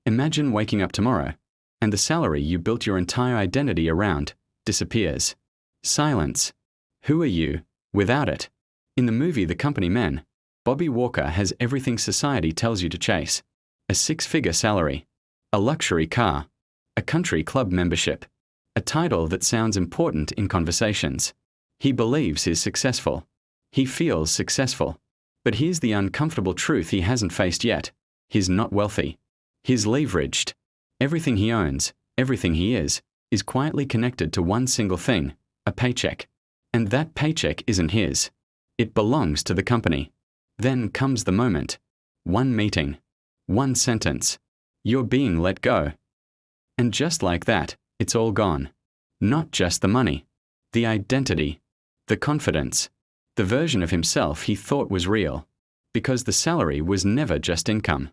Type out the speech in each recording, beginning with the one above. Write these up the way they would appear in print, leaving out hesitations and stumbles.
Imagine waking up tomorrow, and the salary you built your entire identity around disappears. Silence. Who are you without it? In the movie The Company Men, Bobby Walker has everything society tells you to chase: a six-figure salary, a luxury car, a country club membership, a title that sounds important in conversations. He believes he's successful. He feels successful. But here's the uncomfortable truth he hasn't faced yet. He's not wealthy. He's leveraged. Everything he owns, everything he is quietly connected to one single thing: a paycheck. And that paycheck isn't his. It belongs to the company. Then comes the moment. One meeting. One sentence. You're being let go. And just like that, it's all gone. Not just the money. The identity. The confidence. The version of himself he thought was real. Because the salary was never just income.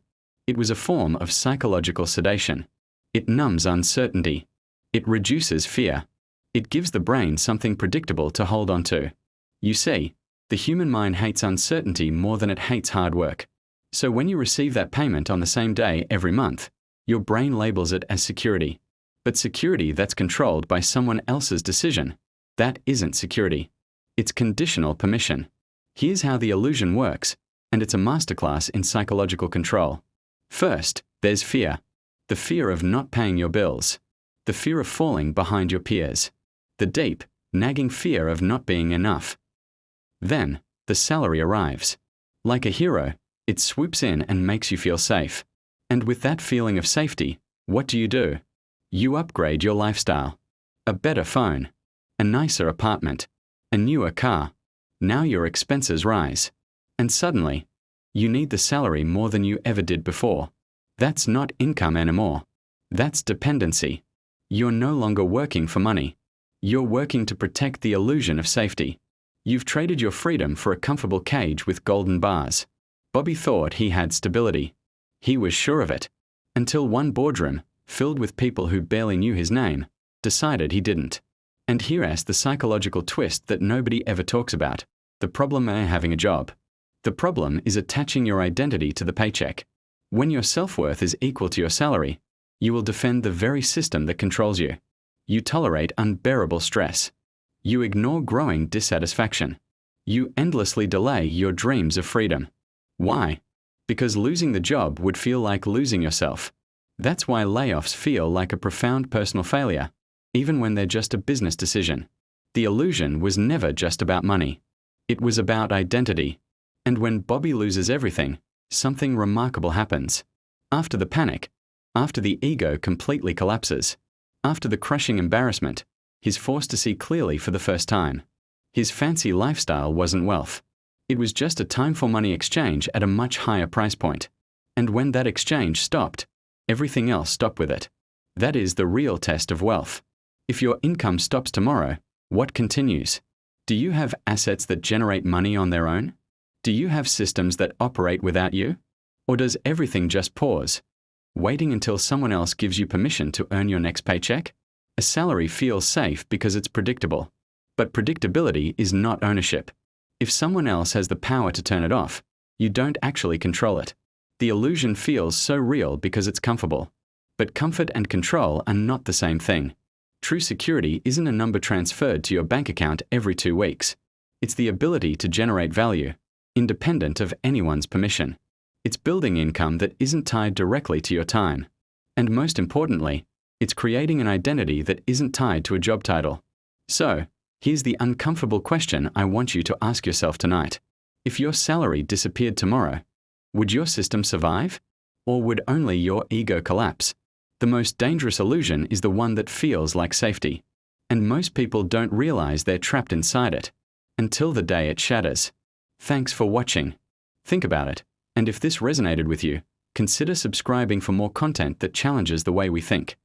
It was a form of psychological sedation. It numbs uncertainty. It reduces fear. It gives the brain something predictable to hold on to. You see, the human mind hates uncertainty more than it hates hard work. So when you receive that payment on the same day every month, your brain labels it as security. But security that's controlled by someone else's decision, that isn't security. It's conditional permission. Here's how the illusion works, and it's a masterclass in psychological control. First, there's fear. The fear of not paying your bills. The fear of falling behind your peers. The deep, nagging fear of not being enough. Then, the salary arrives. Like a hero, it swoops in and makes you feel safe. And with that feeling of safety, what do? You upgrade your lifestyle. A better phone. A nicer apartment. A newer car. Now your expenses rise. And suddenly, you need the salary more than you ever did before. That's not income anymore. That's dependency. You're no longer working for money. You're working to protect the illusion of safety. You've traded your freedom for a comfortable cage with golden bars. Bobby thought he had stability. He was sure of it. Until one boardroom, filled with people who barely knew his name, decided he didn't. And here's the psychological twist that nobody ever talks about. The problem ain't having a job. The problem is attaching your identity to the paycheck. When your self-worth is equal to your salary, you will defend the very system that controls you. You tolerate unbearable stress. You ignore growing dissatisfaction. You endlessly delay your dreams of freedom. Why? Because losing the job would feel like losing yourself. That's why layoffs feel like a profound personal failure, even when they're just a business decision. The illusion was never just about money. It was about identity. And when Bobby loses everything, something remarkable happens. After the panic, after the ego completely collapses, after the crushing embarrassment, he's forced to see clearly for the first time. His fancy lifestyle wasn't wealth. It was just a time-for-money exchange at a much higher price point. And when that exchange stopped, everything else stopped with it. That is the real test of wealth. If your income stops tomorrow, what continues? Do you have assets that generate money on their own? Do you have systems that operate without you? Or does everything just pause, waiting until someone else gives you permission to earn your next paycheck? A salary feels safe because it's predictable. But predictability is not ownership. If someone else has the power to turn it off, you don't actually control it. The illusion feels so real because it's comfortable. But comfort and control are not the same thing. True security isn't a number transferred to your bank account every 2 weeks. It's the ability to generate value, independent of anyone's permission. It's building income that isn't tied directly to your time. And most importantly, it's creating an identity that isn't tied to a job title. So, here's the uncomfortable question I want you to ask yourself tonight. If your salary disappeared tomorrow, would your system survive? Or would only your ego collapse? The most dangerous illusion is the one that feels like safety. And most people don't realize they're trapped inside it until the day it shatters. Thanks for watching. Think about it, and if this resonated with you, consider subscribing for more content that challenges the way we think.